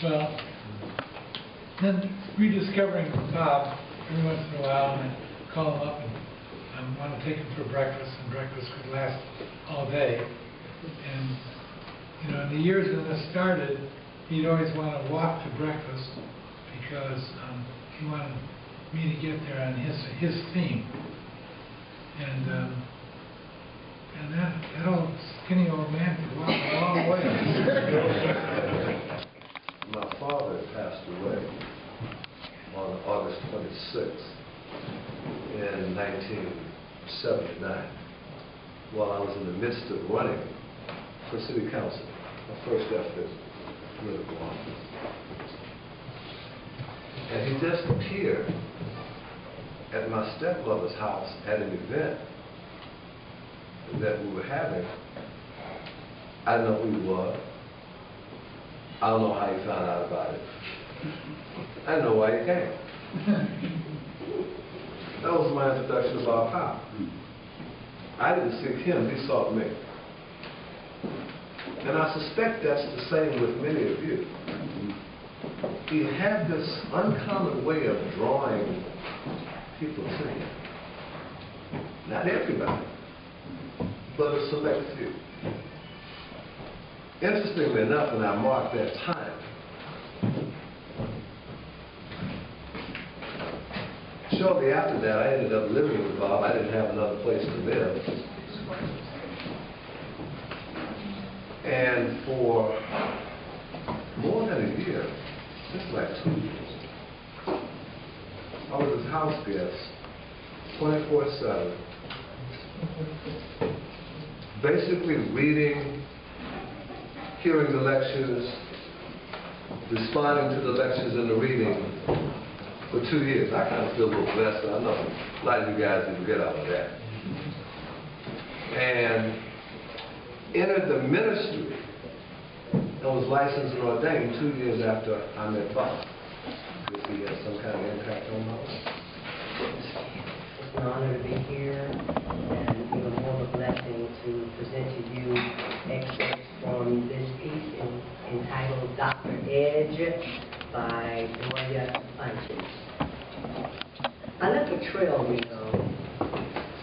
Well, then rediscovering Bob every once in a while, and I call him up and I want to take him for breakfast, and breakfast could last all day. And, you know, in the years when this started, he'd always want to walk to breakfast because he wanted me to get there on his theme. And that old skinny old man could walk a long way. My father passed away on August 26th in 1979 while I was in the midst of running for city council, my first effort in political office. And he just appeared at my stepmother's house at an event that we were having. I didn't know who he was. I don't know how he found out about it. I didn't know why he came. That was my introduction to Bob Powell. I didn't seek him, he sought me. And I suspect that's the same with many of you. He had this uncommon way of drawing people to him. Not everybody, but a select few. Interestingly enough, when I marked that time, shortly after that, I ended up living with Bob. I didn't have another place to live. And for more than a year, just like 2 years, I was his house guest 24/7, basically reading, hearing the lectures, responding to the lectures and the reading for 2 years. I kind of feel a little blessed. I know a lot of you guys didn't get out of that. And entered the ministry and was licensed and ordained 2 years after I met Bob. Because he had some kind of impact on my life. It's an honor to be here, and even more of a blessing to present to you excerpts from this piece entitled Dr. Edge by Doria Bunches. I left a trail, you know,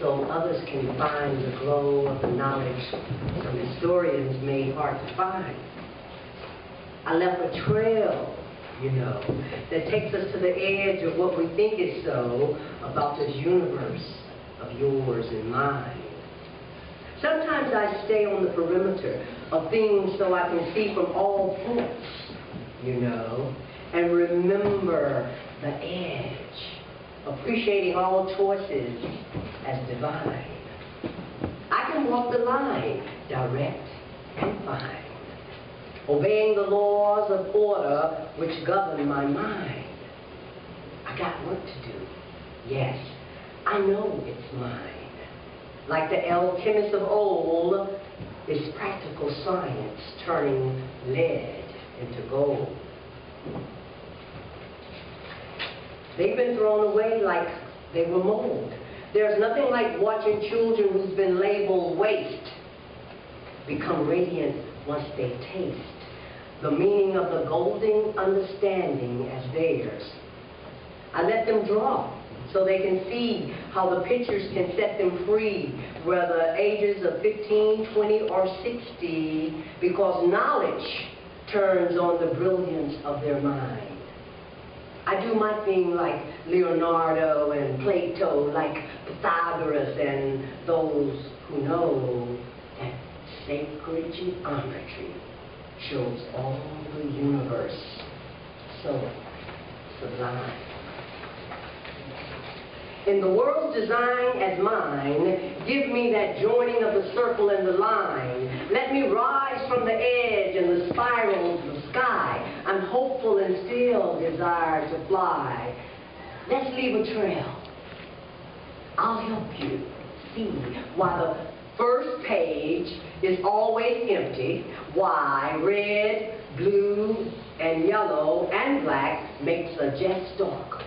so others can find the glow of the knowledge some historians made hard to find. I left a trail, you know, that takes us to the edge of what we think is so about this universe of yours and mine. Sometimes I stay on the perimeter of things so I can see from all points, you know, and remember the edge, appreciating all choices as divine. I can walk the line, direct and fine, obeying the laws of order which govern my mind. I got work to do. Yes, I know it's mine. Like the alchemists of old, it's practical science turning lead into gold. They've been thrown away like they were mold. There's nothing like watching children who's been labeled waste become radiant once they taste the meaning of the golden understanding as theirs. I let them draw so they can see how the pictures can set them free, whether ages of 15, 20, or 60, because knowledge turns on the brilliance of their mind. I do my thing like Leonardo and Plato, like Pythagoras and those who know that sacred geometry shows all the universe so sublime. In the world's design as mine, give me that joining of the circle and the line. Let me rise from the edge and the spirals of the sky. I'm hopeful and still desire to fly. Let's leave a trail. I'll help you see why the first page is always empty, why red, blue, and yellow, and black makes a jet dark,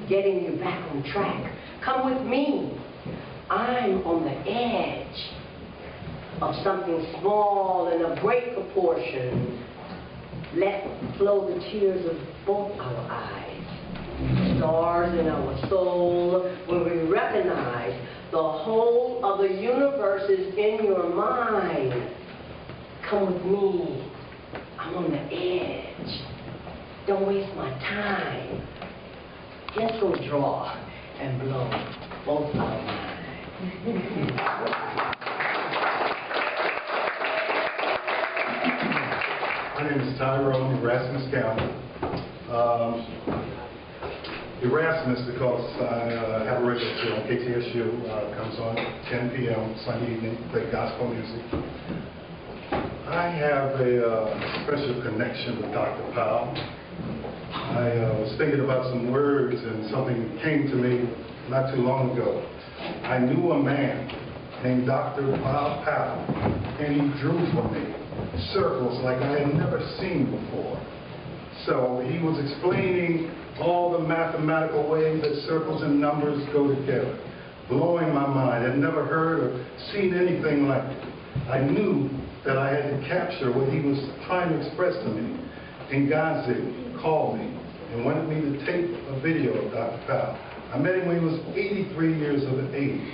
getting you back on track. Come with me. I'm on the edge of something small and of great proportion. Let flow the tears of both our eyes, stars in our soul, when we recognize the whole of the universe is in your mind. Come with me. I'm on the edge. Don't waste my time. Let's go draw and blow both our minds. My name is Tyrone, Erasmus County. Erasmus because I have a radio show on KTSU, comes on 10 p.m. Sunday evening, play gospel music. I have a special connection with Dr. Powell. I was thinking about some words and something came to me not too long ago. I knew a man named Dr. Bob Powell, and he drew for me circles like I had never seen before. So he was explaining all the mathematical ways that circles and numbers go together, blowing my mind. I'd never heard or seen anything like it. I knew that I had to capture what he was trying to express to me. And God said, call me, and wanted me to tape a video of Dr. Powell. I met him when he was 83 years of age.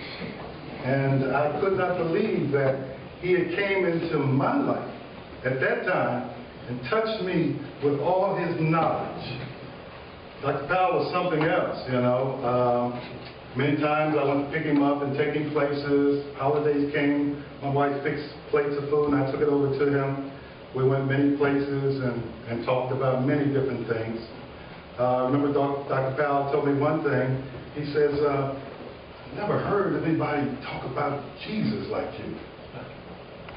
And I could not believe that he had came into my life at that time and touched me with all his knowledge. Dr. Powell was something else, you know. Many times I went to pick him up and take him places. Holidays came, my wife fixed plates of food and I took it over to him. We went many places and talked about many different things. I remember Dr. Powell told me one thing. He says, never heard anybody talk about Jesus like you.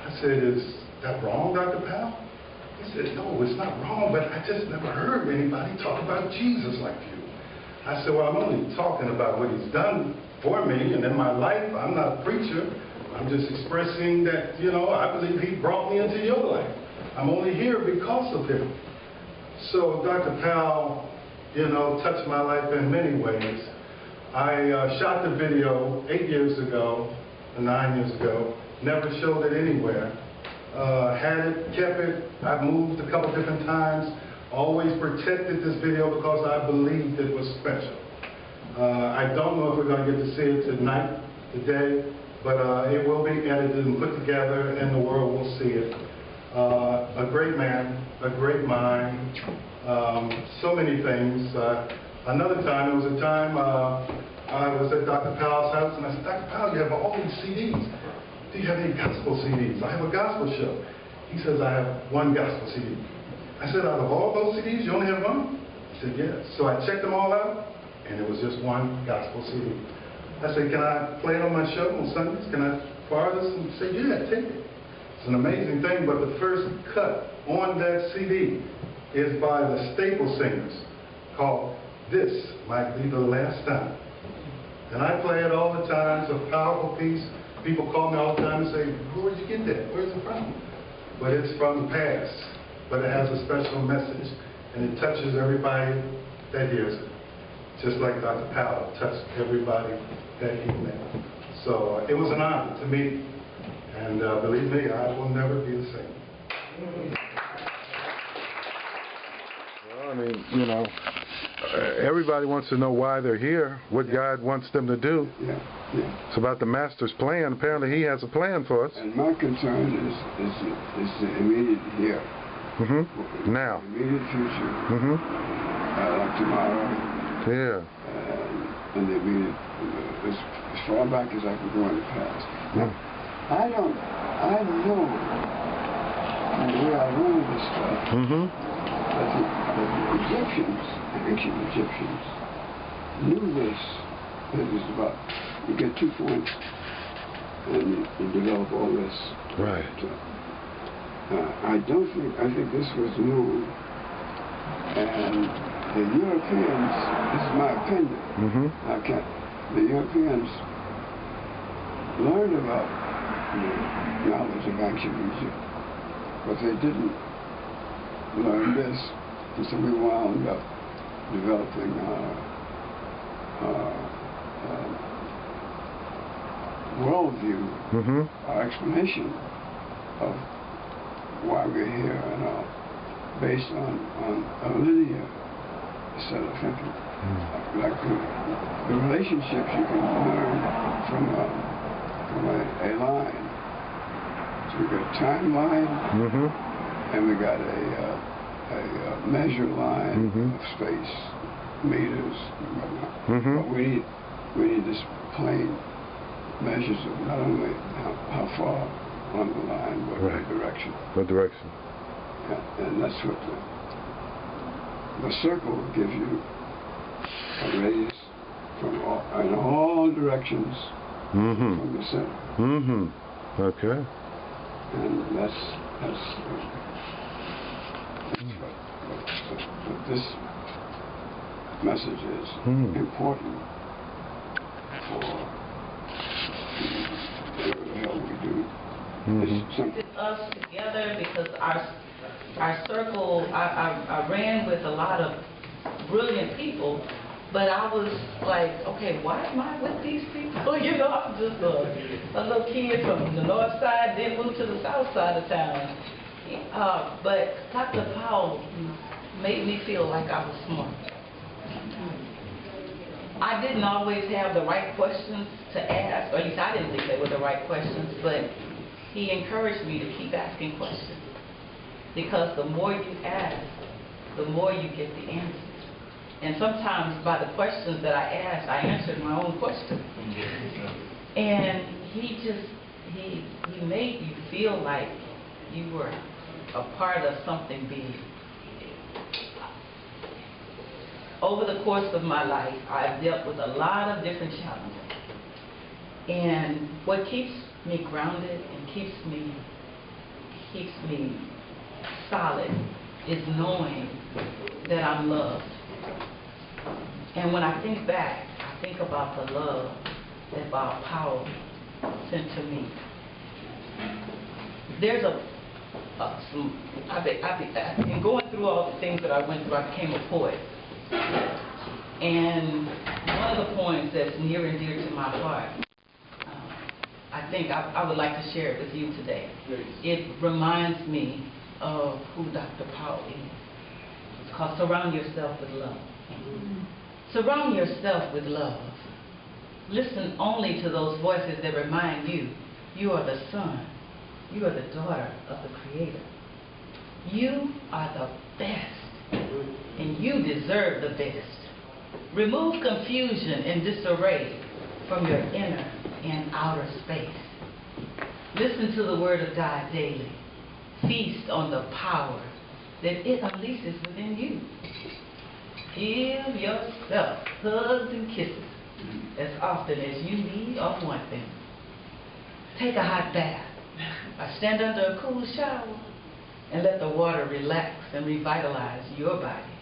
I said, is that wrong, Dr. Powell? He said, no, it's not wrong, but I just never heard anybody talk about Jesus like you. I said, well, I'm only talking about what he's done for me and in my life. I'm not a preacher. I'm just expressing that, you know, I believe he brought me into your life. I'm only here because of him. So Dr. Powell, you know, touched my life in many ways. I shot the video 8 years ago, 9 years ago, never showed it anywhere. Had it, kept it. I've moved a couple different times. Always protected this video because I believed it was special. I don't know if we're going to get to see it tonight, today, but it will be edited and put together and the world will see it. A great man, a great mind, so many things. Another time, it was a time I was at Dr. Powell's house and I said, Dr. Powell, you have all these CDs. Do you have any gospel CDs? I have a gospel show. He says, I have one gospel CD. I said, out of all those CDs, you only have one? He said, yes. So I checked them all out, and it was just one gospel CD. I said, can I play it on my show on Sundays? Can I borrow this? And he said, yeah, take it. It's an amazing thing, but the first cut on that CD is by the Staple Singers called This Might Be the Last Time. And I play it all the time. It's a powerful piece. People call me all the time and say, where'd you get that? Where's it from? But it's from the past. But it has a special message, and it touches everybody that hears it. Just like Dr. Powell touched everybody that he met. So it was an honor to meet, and believe me, I will never be the same. Well, I mean, you know, everybody wants to know why they're here, what God wants them to do. Yeah. It's about the Master's plan. Apparently, He has a plan for us. And my concern is the immediate here. Now. Immediate future. Like tomorrow. Yeah. And the immediate, as far back as I can go in the past. Now, I know, and the way I learned this stuff, that the Egyptians, ancient Egyptians, knew this. It was about, you get 2 points, and you develop all this. Right. I think this was known, and the Europeans, this is my opinion, the Europeans learned about the knowledge of ancient Egypt, but they didn't learn this, and so we wound up developing worldview, our explanation of why we're here and all. based on a linear set of thinking. Like the relationships you can learn from a line. So we got a timeline, and we got a measure line of space, meters, and whatnot. But we need this plane measures of not only how far on the line, but what direction. What direction? And that's what the circle gives you a radius in all directions from the center. Okay. And that's what this message is important for whatever the hell we do. It's something. Us together because our circle, I ran with a lot of brilliant people, but I was like, okay, why am I with these people? You know, I'm just a little kid from the north side, then moved to the south side of town. But Dr. Powell made me feel like I was smart. I didn't always have the right questions to ask, or at least I didn't think they were the right questions, but he encouraged me to keep asking questions. Because the more you ask, the more you get the answers. And sometimes by the questions that I asked, I answered my own question. And he made you feel like you were a part of something big. Over the course of my life, I've dealt with a lot of different challenges. And what keeps me grounded and keeps me solid is knowing that I'm loved. And when I think back, I think about the love that Bob Powell sent to me. There's in going through all the things that I went through, I became a poet. And one of the poems that's near and dear to my heart, I think I would like to share it with you today. It reminds me of who Dr. Powell is. It's called Surround Yourself with Love. Surround yourself with love. Listen only to those voices that remind you you are the son, you are the daughter of the Creator. You are the best, and you deserve the best. Remove confusion and disarray from your inner and outer space. Listen to the Word of God daily. Feast on the power that it unleashes within you. Give yourself hugs and kisses as often as you need or want them. Take a hot bath or stand under a cool shower and let the water relax and revitalize your body.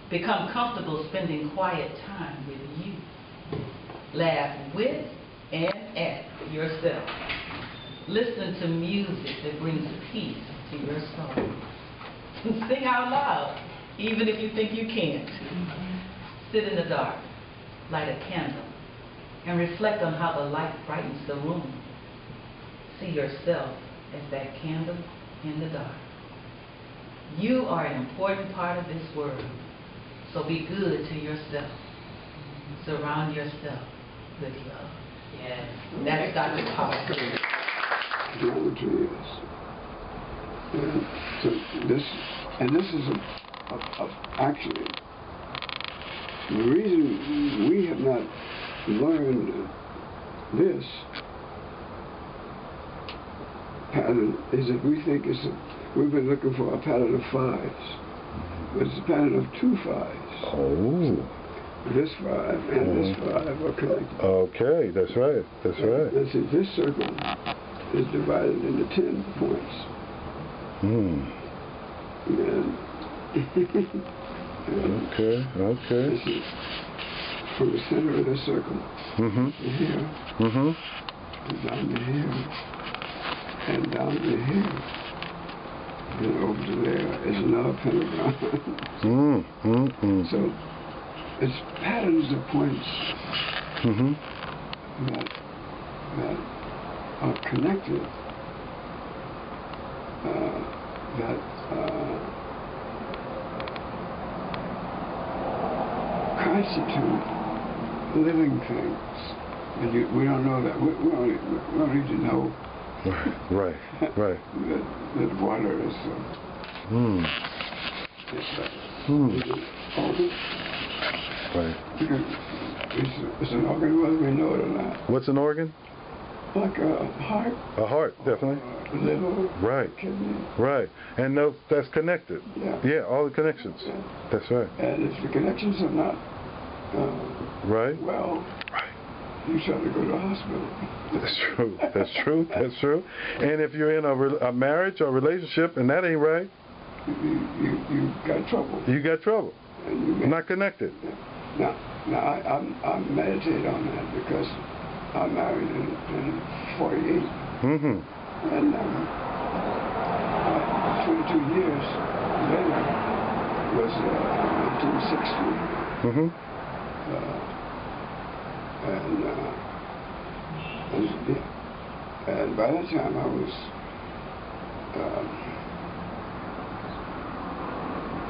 Become comfortable spending quiet time with you. Laugh with and at yourself. Listen to music that brings peace to your soul. Sing out loud, even if you think you can't. Sit in the dark, light a candle, and reflect on how the light brightens the room. See yourself as that candle in the dark. You are an important part of this world, so be good to yourself. Surround yourself with love. Yes, that's Dr. Powell. Geometry is. So this is actually the reason we have not learned this pattern is that we think we've been looking for a pattern of fives, but it's a pattern of 2 5s. Oh. This 5 and this 5 are connected. Okay, that's right. That's right. And see, this circle is divided into 10 points. And okay. this is from the center of the circle to here, and down to here, and down to here, and over to there is another pentagon. So it's patterns of points that are connected, that constitute living things. And we don't know that. We don't need to know Right. that water is organ. Right. It's an organ whether we know it or not. What's an organ? Like a heart. A heart, definitely. Liver. Right. Kidney. Right. And that's connected. Yeah. All the connections. Yeah. That's right. And if the connections are not Right. well, Right. you try to go to the hospital. That's true. That's true. That's true. And if you're in a marriage or relationship and that ain't right, You got trouble. you got trouble. And you Not connected. Now I meditate on that because I'm married in 48, Mm-hmm. and 22 years later was 1960, Mm-hmm. and by that time I was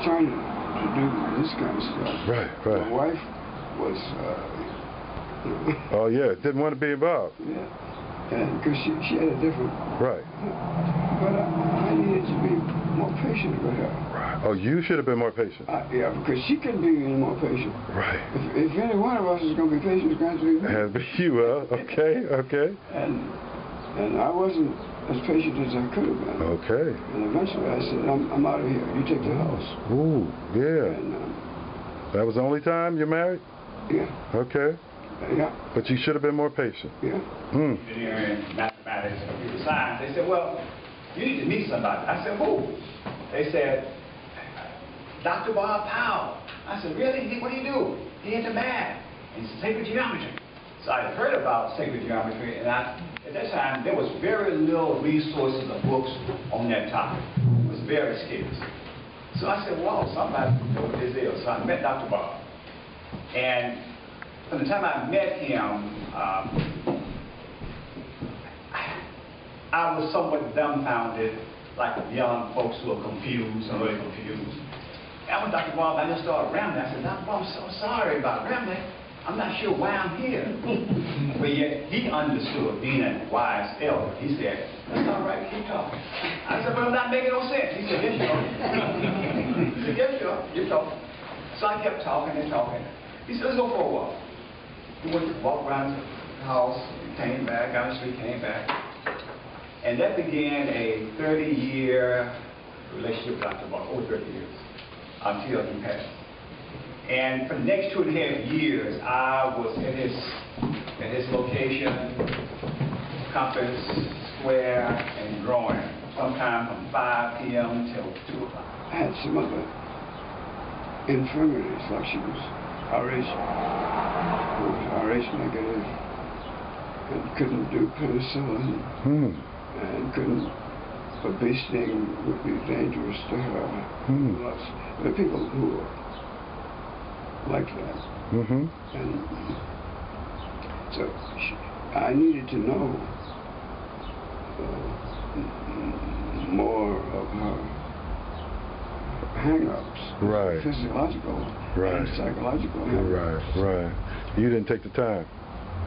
trying to do this kind of stuff. Right. My wife was, Oh yeah, didn't want to be involved. yeah, and because she had a different. Right. But I needed to be more patient with her. Oh, you should have been more patient. Yeah, because she couldn't be any more patient. Right. If any one of us is going to be patient, it's going to be me. Has been you, okay. And I wasn't as patient as I could have been. Okay. And eventually I said, I'm out of here. You take the house. Ooh, yeah. And That was the only time you're married? yeah, Okay. yeah, But you should have been more patient. yeah. Engineering, mathematics, computer science. They said, well, you need to meet somebody. I said, who? They said, Dr. Bob Powell. I said, really? What do you do? He into math and sacred geometry. So I had heard about sacred geometry, and at that time, there was very little resources or books on that topic. It was very scarce. So I said, wow, somebody knows what this is. So I met Dr. Bob. And from the time I met him, I was somewhat dumbfounded, like young folks who are confused, or really confused. And when Dr. Bob, I just started rambling. I said, Dr. Bob, I'm so sorry about rambling. I'm not sure why I'm here. But yet, he understood, being a wise elder. He said, that's all right, keep talking. I said, but I'm not making no sense. He said, yes, you are. He said, yes, you are. You're talking. So I kept talking and talking. He said, let's go for a walk. We went to walk around the house, came back, down the street, came back. And that began a 30-year relationship with Dr. Bob, over 30 years, until he passed. And for the next 2.5 years, I was in his location, Compass Square, and growing, sometime from 5 p.m. till 2 o'clock. I had some other infirmities, like she was RH negative, and couldn't do penicillin, and couldn't, a bee sting would be dangerous to her. There are people who are like that. And so I needed to know more of her hang-ups, Right. physiological Right. and psychological hang-ups. Right. You didn't take the time.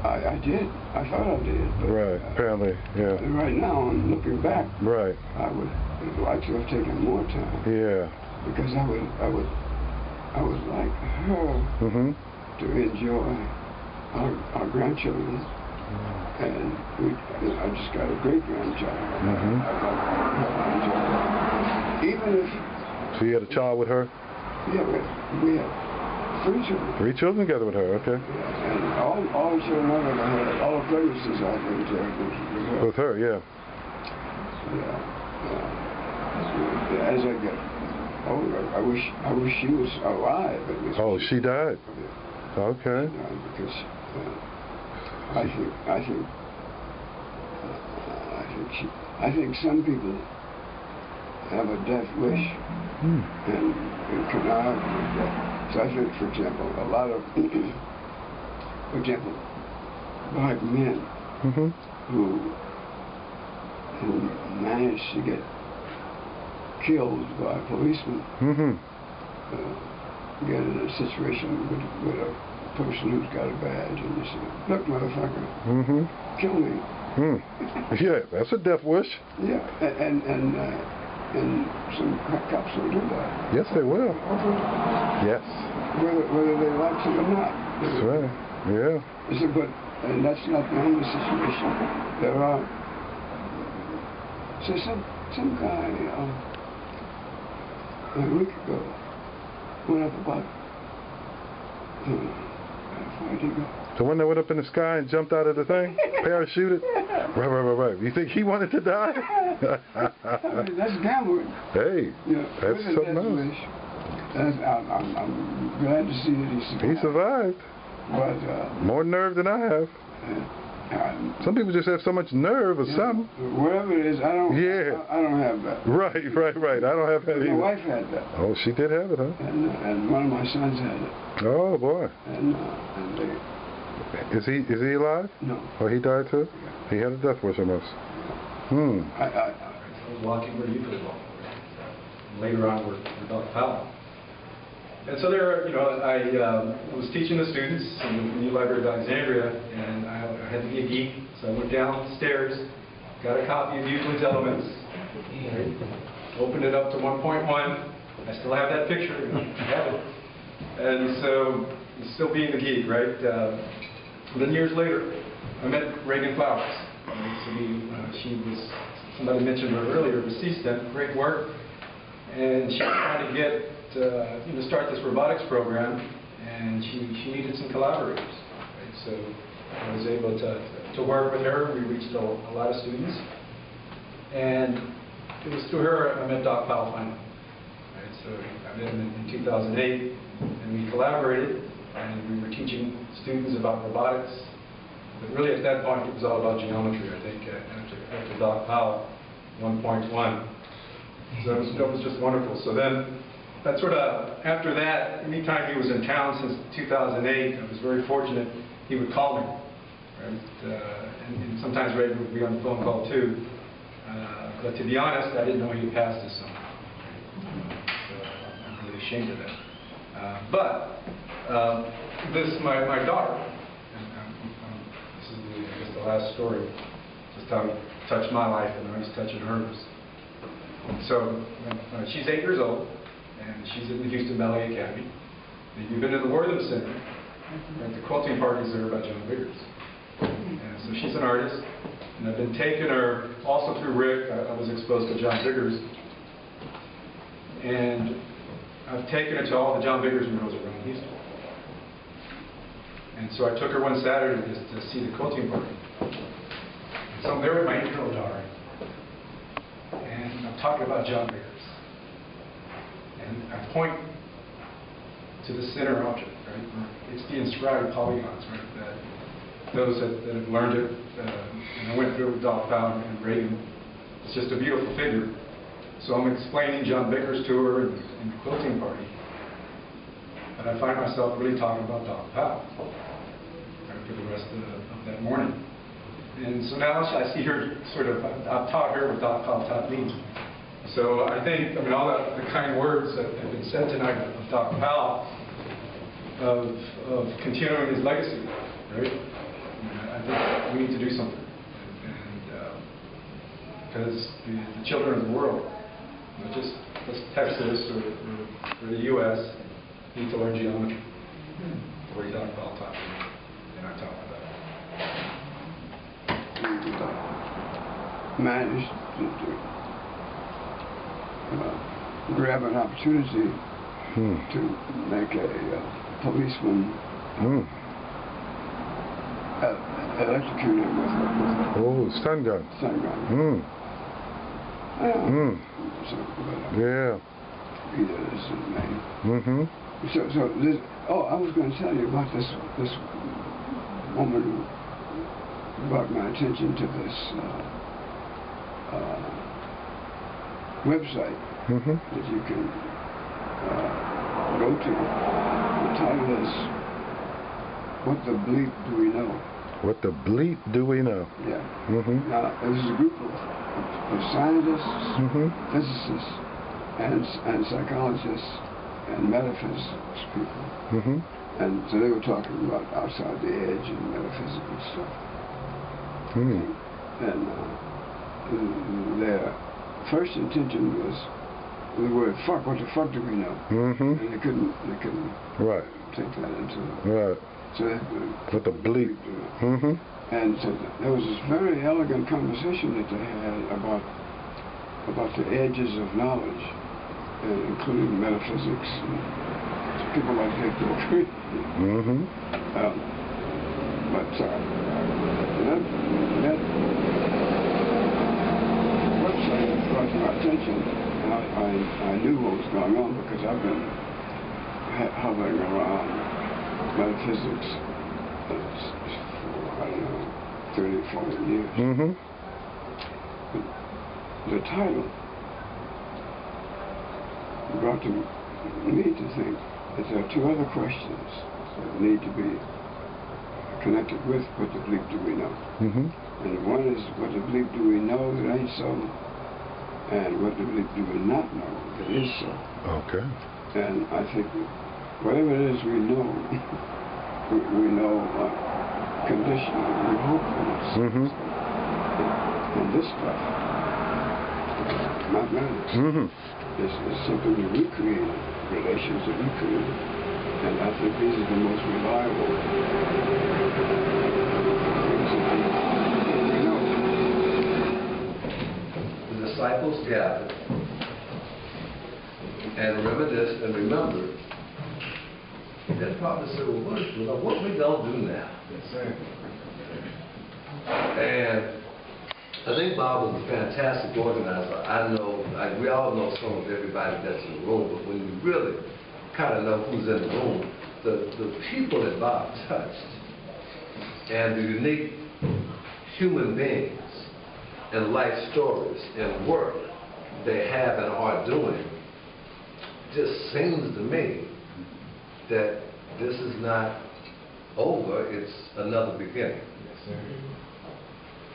I did. I thought I did. But, Right. Apparently, yeah. Right now, looking back, Right. I would like to have taken more time, Yeah. because I would like her to enjoy our grandchildren, and I just got a great grandchild. I'd like her to enjoy that. Even if So you had a child with her? yeah, we had 3 children. 3 children together with her, okay. Yeah, and all the children I've ever had, all the pregnancies I've ever had was with her. With her, yeah. As I get older, I wish she was alive at least. Oh, she died? Okay. Because I think some people have a death wish and connive with death. So I think, for example, a lot of, for example, black men who managed to get killed by policemen get in a situation with a person who's got a badge and you say, look, motherfucker, kill me. Yeah, that's a death wish. Yeah, and some cops will do that. Yes, they will. Yes. Whether they like it or not. That's right. Yeah. And that's not the only situation. There are. So some guy a week ago went up about. Where did he go? The one that went up in the sky and jumped out of the thing? Parachuted? Right. You think he wanted to die? That's gambling. Hey, Yeah, that's something else. I'm glad to see that He survived. But, more nerve than I have. Some people just have so much nerve or something. Whatever it is, I don't have that. Right. I don't have that either. My wife had that. Oh, she did have it, huh? And one of my sons had it. Oh, boy. And they... Is he alive? No. Oh, he died too? He had a death wish almost. I was walking where you could walk. Later on, with Dr. Powell. And so there, I was teaching the students in the New Library of Alexandria, and I had to be a geek, so I went downstairs, got a copy of Euclid's Elements, right? Opened it up to 1.1. I still have that picture. I have it. And so, still being a geek, right? Then years later, I met Reagan Flowers. She was, somebody mentioned her earlier, deceased, done great work, and she was trying to get start this robotics program, and she needed some collaborators. Right? So I was able to work with her. We reached a lot of students, and it was through her I met Dr. Powell finally. Right? So I met him in 2008, and we collaborated, and we were teaching students about robotics. But really at that point it was all about geometry, I think, after Dr. Powell 1.1. So that was just wonderful. So then, that sort of, after that, anytime he was in town since 2008, I was very fortunate, he would call me. Right? And sometimes Ray would be on the phone call too. But to be honest, I didn't know he had passed his son. So I'm really ashamed of that. My daughter, this is the last story, just how he touched my life and how he's touching hers. So she's 8 years old, and she's in the Houston Ballet Academy. And you've been to the Wortham Center, right? The quilting parties there by John Biggers. And so she's an artist, and I've been taking her, also through Rick, I was exposed to John Biggers, and I've taken her to all the John Biggers murals around Houston. And so I took her one Saturday just to see the quilting party. And so I'm there with my 8-year-old daughter, and I'm talking about John Biggers. And I point to the center object, right? It's the inscribed polygons, right? That those that have learned it, and I went through it with Dr. Powell and Reagan. It's just a beautiful figure. So I'm explaining John Biggers to her in the quilting party. But I find myself really talking about Dr. Powell for the rest of that morning. And so now I see her I've taught her what Dr. Powell taught me. So I think, all the kind words that have been said tonight of Dr. Powell, of continuing his legacy, right? I think we need to do something. And because the children of the world, not just Texas or the U.S., need to learn geometry. The way Dr. Powell taught me, and I taught my daughter. Managed to grab an opportunity to make a policeman electrocuted with stun gun. Stun gun. Yeah. Either is his name. So this. Oh, I was going to tell you about this woman who brought my attention to this website that you can go to. The title is "What the Bleep Do We Know?" What the bleep do we know? Yeah. Now, there's a group of scientists, physicists, and psychologists and metaphysics people. Mm-hmm. And so they were talking about outside the edge and metaphysical stuff. Mm. And their first intention was the word fuck. What the fuck do we know? Mm-hmm. And they couldn't Right. take that into Right. so that, With the bleep. Mm-hmm. and so there was this very elegant conversation that they had about the edges of knowledge, including metaphysics and people like Dr. Mm-hmm. But that website brought my attention, and I knew what was going on because I've been hovering around metaphysics for, I don't know, 30, 40 years. Mm-hmm. But the title brought me to think that there are two other questions that need to be connected with what the bleep do we know. Mm-hmm. And one is what the bleep do we know that ain't so, and what the bleep do we not know that is so. Okay. And I think whatever it is we know, we know conditional, we hope that it's Mm-hmm. and this stuff, mathematics, Mm-hmm. is something that we created, relations that we created. And I think these are the most reliable things that we know. The disciples gathered and reminisced and remembered. Then probably said, well, what we gonna do now? And I think Bob was a fantastic organizer. I know, we all know some of everybody that's in the room, but when you really kind of know who's in the room, the people that Bob touched, and the unique human beings and life stories and work they have and are doing, just seems to me that this is not over, it's another beginning.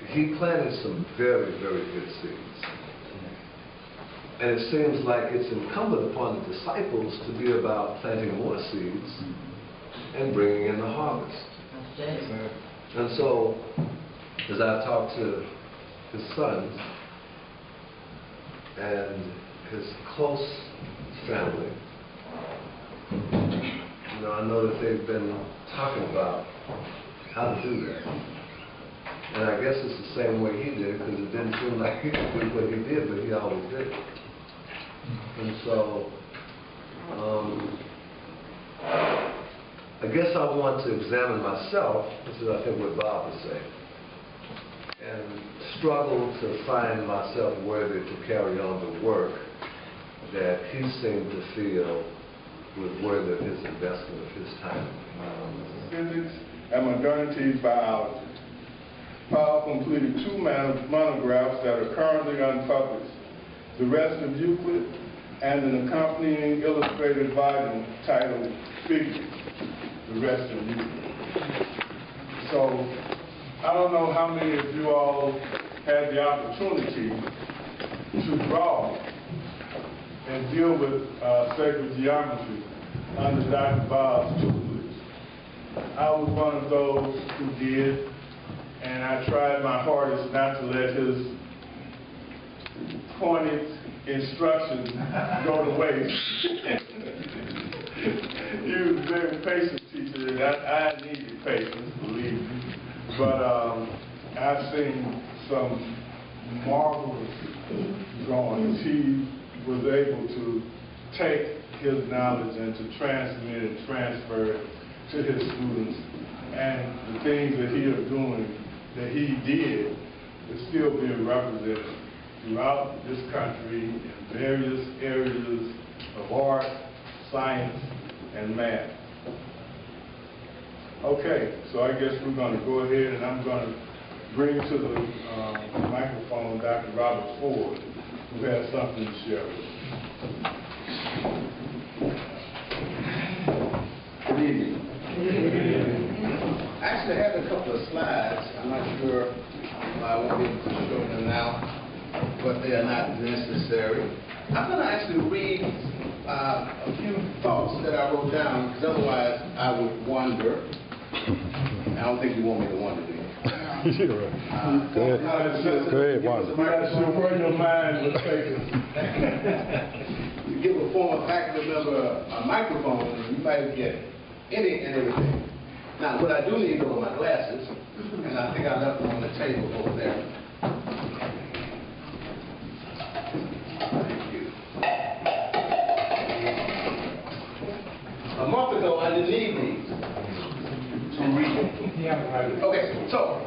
He planted some very, very good seeds. And it seems like it's incumbent upon the disciples to be about planting more seeds and bringing in the harvest. And so, as I talk to his sons and his close family, I know that they've been talking about how to do that. And I guess it's the same way he did, because it didn't seem like he could do what he did, but he always did. And so, I guess I want to examine myself, this is I think what Bob was saying, and struggle to find myself worthy to carry on the work that he seemed to feel was worthy of his investment of his time. Physics and modernity biology. Powell completed 2 monographs that are currently unpublished, The Rest of Euclid and an accompanying illustrated volume titled Figures, The Rest of Euclid. So, I don't know how many of you all had the opportunity to draw and deal with sacred geometry under Dr. Bob's tutelage. I was one of those who did, and I tried my hardest not to let his pointed instructions go to waste. He was a very patient teacher, and I needed patience, believe me. But I've seen some marvelous drawings. He was able to take his knowledge and to transmit and transfer it to his students. And the things that he is doing, that he did, is still being represented throughout this country in various areas of art, science, and math. Okay, so I guess we're going to go ahead and I'm going to bring to the microphone Dr. Robert Ford, who has something to share with us. Good evening. Actually, I had a couple of slides. I'm not sure I won't be able to show them now, but they are not necessary. I'm going to actually read A few thoughts that I wrote down, because otherwise I would wander. I don't think you want me to wander, do you? You're right. Go ahead. Go ahead, Wanda. Where your mind was taken. You give a former faculty member a microphone, and you might get any and everything. Now, what I do need are my glasses, and I think I left them on the table over there. Thank you. A month ago, I didn't need these to read. Okay, so.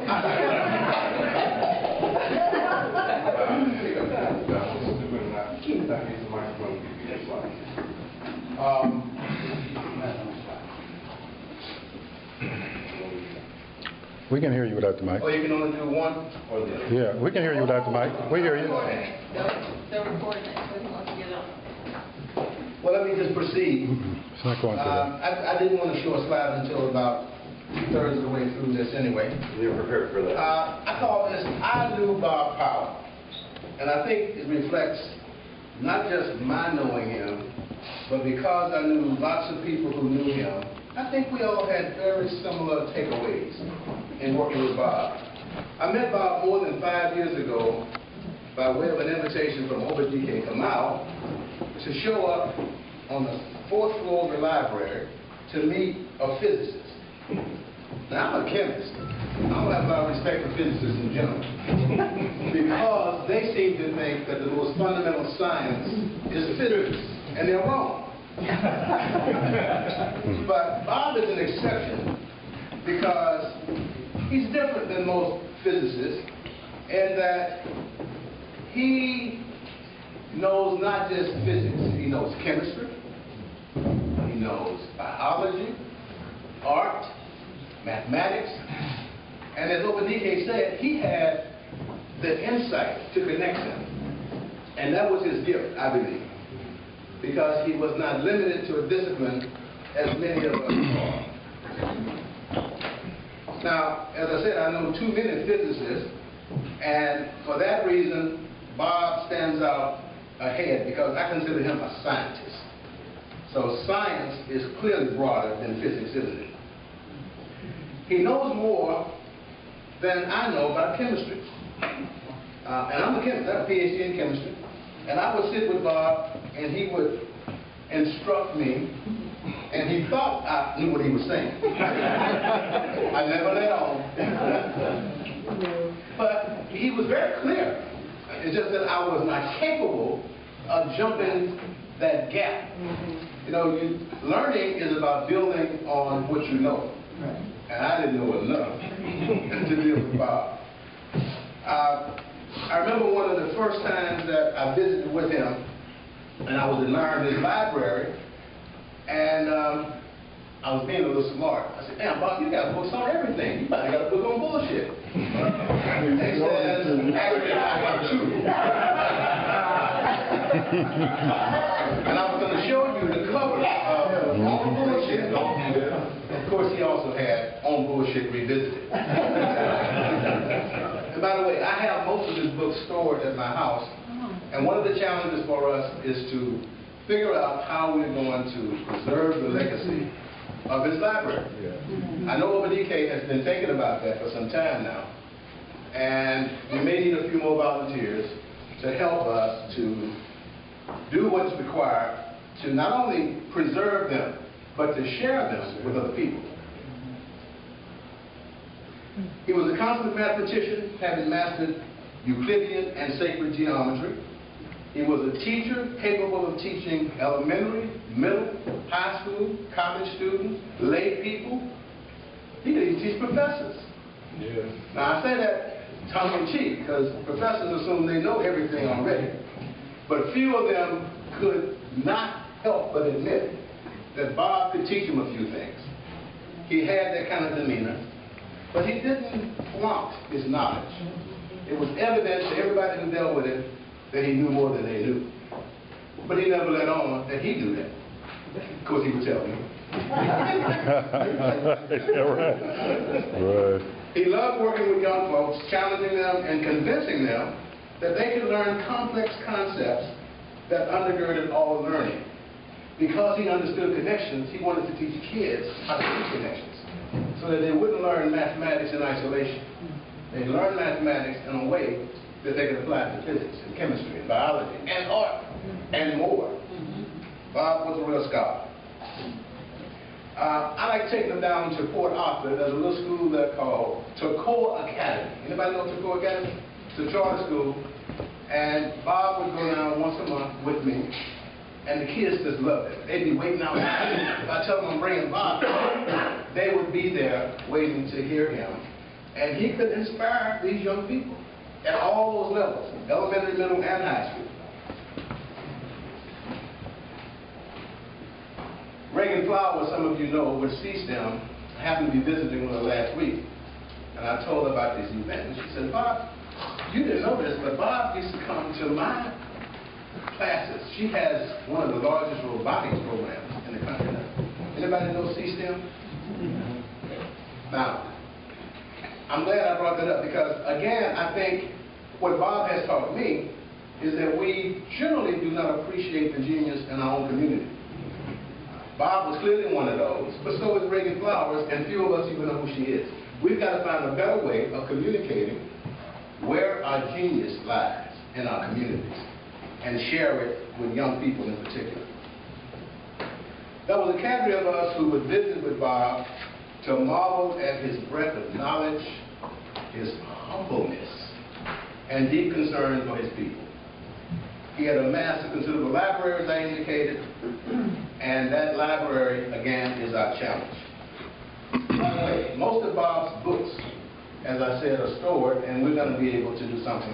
We can hear you without the mic. Oh, you can only do one or the other? Yeah, we can hear you without the mic. We hear you. They're recording it, so he wants to get up. Well, let me just proceed. It's not going to that. I didn't want to show a slide until about 2/3 of the way through this anyway. You're prepared for that. I call this I Knew Bob Powell. And I think it reflects not just my knowing him, but because I knew lots of people who knew him, I think we all had very similar takeaways in working with Bob. I met Bob more than 5 years ago by way of an invitation from Dr. Bob to show up on the 4th floor of the library to meet a physicist. Now, I'm a chemist. I don't have a lot of respect for physicists in general because they seem to think that the most fundamental science is physics, and they're wrong. But Bob is an exception because he's different than most physicists in that he knows not just physics, he knows chemistry, he knows biology, art, mathematics, and as Obadike said, he had the insight to connect them. And that was his gift, I believe, because he was not limited to a discipline as many of us are. Now, as I said, I know too many physicists, and for that reason, Bob stands out ahead because I consider him a scientist. So science is clearly broader than physics, isn't it? He knows more than I know about chemistry. And I'm a chemist, I have a PhD in chemistry. And I would sit with Bob, and he would instruct me, and he thought I knew what he was saying. I never let on. But he was very clear. It's just that I was not capable of jumping that gap. You know, learning is about building on what you know. And I didn't know enough to deal with Bob. I remember one of the first times that I visited with him, and I was admiring his library, and I was being a little smart. I said, "Damn, Bob, you got books on everything. You probably got a book on bullshit." He says, "Actually, I got two." And I was going to show you the cover of On Bullshit. Of course, he also had On Bullshit Revisited. And by the way, I have most of his books stored at my house. And one of the challenges for us is to figure out how we're going to preserve the legacy of his library. I know Obadike has been thinking about that for some time now. And we may need a few more volunteers to help us to do what's required to not only preserve them, but to share them with other people. He was a consummate mathematician, having mastered Euclidean and sacred geometry. He was a teacher capable of teaching elementary, middle, high school, college students, lay people. He could even teach professors. Now, I say that tongue-in-cheek because professors assume they know everything already. But few of them could not help but admit that Bob could teach them a few things. He had that kind of demeanor, but he didn't flaunt his knowledge. It was evident to everybody who dealt with him that he knew more than they knew. But he never let on that he knew that. Of course, he would tell me. Right. He loved working with young folks, challenging them and convincing them that they could learn complex concepts that undergirded all learning. because he understood connections, he wanted to teach kids how to teach connections so that they wouldn't learn mathematics in isolation. They learn mathematics in a way that they can apply to physics and chemistry and biology and art and more. Bob was a real scholar. I like taking them down to Port Arthur. There's a little school there called Toccoa Academy. Anybody know Toccoa Academy? It's a charter school. And Bob would go down once a month with me. And the kids just loved it. They'd be waiting out. If I tell them I'm bringing Bob, they would be there waiting to hear him. And he could inspire these young people at all those levels, elementary, middle, and high school. Reagan Flower, some of you know, with C-STEM, happened to be visiting with her last week. And I told her about this event. And she said, Bob, you didn't know this, but Bob used to come to my classes. She has one of the largest robotics programs in the country now. Anybody know C-STEM? Now, I'm glad I brought that up because, again, I think what Bob has taught me is that we generally do not appreciate the genius in our own community. Bob was clearly one of those, but so is Reagan Flowers, and few of us even know who she is. We've got to find a better way of communicating where our genius lies in our communities and share it with young people in particular. There was a cadre of us who would visit with Bob to marvel at his breadth of knowledge, his humbleness, and deep concern for his people. He had amassed a considerable library, as I indicated, and that library, again, is our challenge. By the way, most of Bob's books, as I said, are stored, and we're going to be able to do something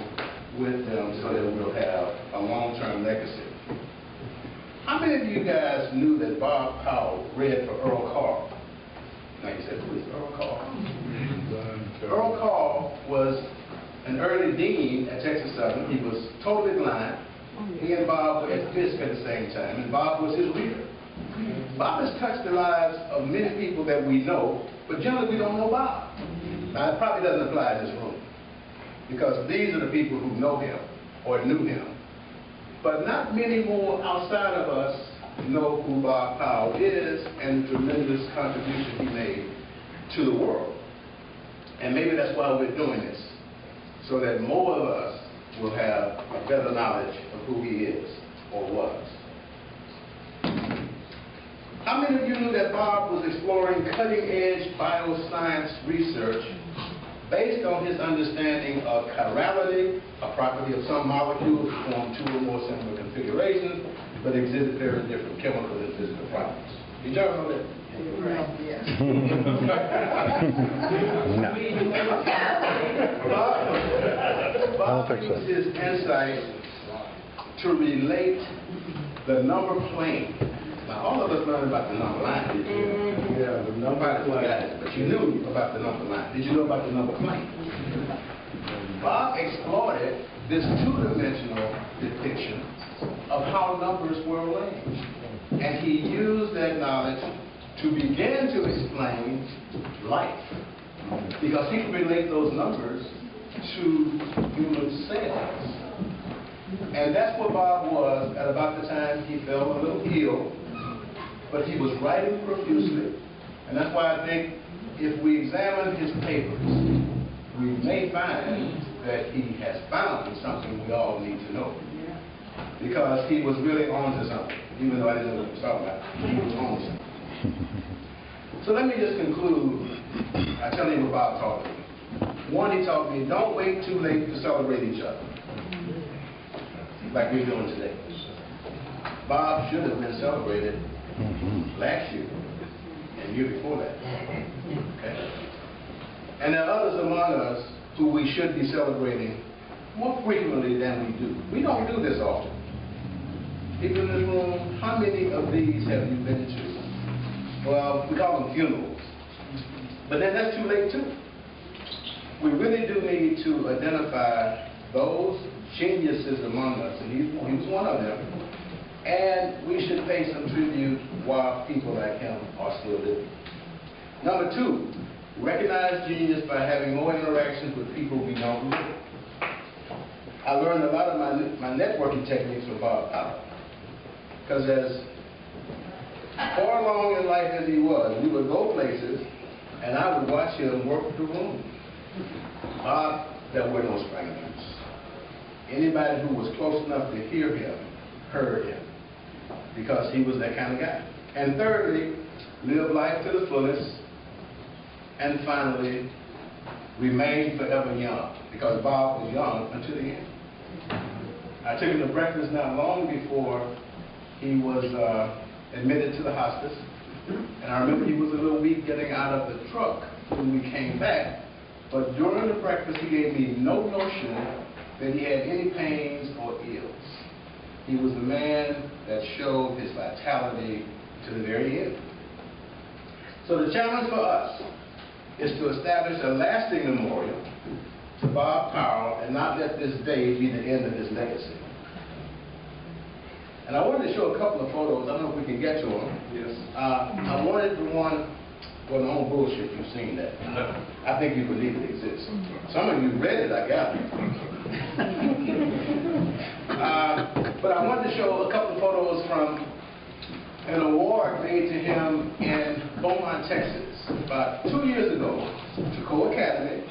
with them so that we'll have a long-term legacy. How many of you guys knew that Bob Powell read for Earl Carr? Now you said, who is Earl Carr? Earl Carr was an early dean at Texas Southern. He was totally blind. He and Bob were at Fisk at the same time, and Bob was his reader. Bob has touched the lives of many people that we know, but generally we don't know Bob. Now, it probably doesn't apply in this room, because these are the people who know him or knew him. But not many more outside of us know who Bob Powell is and the tremendous contribution he made to the world. And maybe that's why we're doing this, so that more of us will have a better knowledge of who he is or was. How many of you knew that Bob was exploring cutting-edge bioscience research based on his understanding of chirality, a property of some molecules that form two or more similar configurations, but exhibit very different chemical and physical properties? Did y'all know that? Bob used his insight to relate the number plane. Now, all of us learned about the number line, did you? Yeah, the number line. But you knew about the number line. Did you know about the number plane? Bob exploited this two-dimensional depiction of how numbers were arranged. And he used that knowledge to begin to explain life, because he could relate those numbers to human cells. And that's what Bob was at about the time he fell a little ill, but he was writing profusely. And that's why I think if we examine his papers, we may find that he has found something we all need to know. Because he was really on to something, even though I didn't know what he was talking about. He was on to something. So let me just conclude by telling you what Bob taught me. One, he taught me, don't wait too late to celebrate each other, like we're doing today. Bob should have been celebrated last year and the year before that. Okay? And there are others among us who we should be celebrating more frequently than we do. We don't do this often. People in this room, how many of these have you been to? Well, we call them funerals. But then that's too late too. We really do need to identify those geniuses among us, and he was one of them, and we should pay some tribute while people like him are still living. Number two, recognize genius by having more interactions with people we don't know. I learned a lot of my networking techniques from Bob Powell, because as far along in life as he was, we would go places, and I would watch him work the room. Bob, there were no strangers. Anybody who was close enough to hear him, heard him, because he was that kind of guy. And thirdly, live life to the fullest, and finally, remain forever young, because Bob was young until the end. I took him to breakfast not long before he was admitted to the hospice, and I remember he was a little weak getting out of the truck when we came back, but during the breakfast he gave me no notion that he had any pains or ills. He was the man that showed his vitality to the very end. So the challenge for us is to establish a lasting memorial to Bob Powell and not let this day be the end of his legacy. And I wanted to show a couple of photos. I don't know if we can get to them. Yes. I wanted the one, well, no bullshit, you've seen that. I think you believe it exists. Some of you read it, I gather. But I wanted to show a couple of photos from an award made to him in Beaumont, Texas, about 2 years ago, to Co-Academy,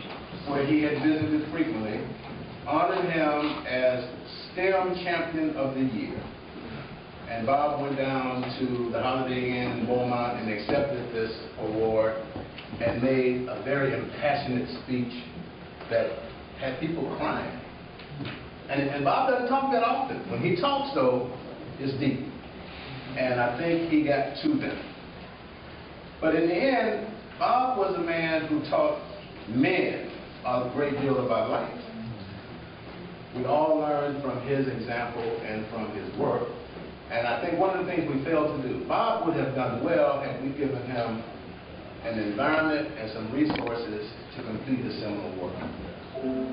where he had visited frequently, honored him as STEM Champion of the Year. And Bob went down to the Holiday Inn in Beaumont and accepted this award and made a very impassionate speech that had people crying. And Bob doesn't talk that often. When he talks, though, it's deep. And I think he got to them. But in the end, Bob was a man who taught men a great deal about life. We all learned from his example and from his work. And I think one of the things we failed to do, Bob would have done well had we given him an environment and some resources to complete a similar work.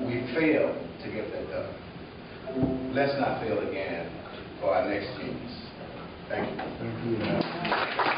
We failed to get that done. Let's not fail again for our next genius. Thank you. Thank you.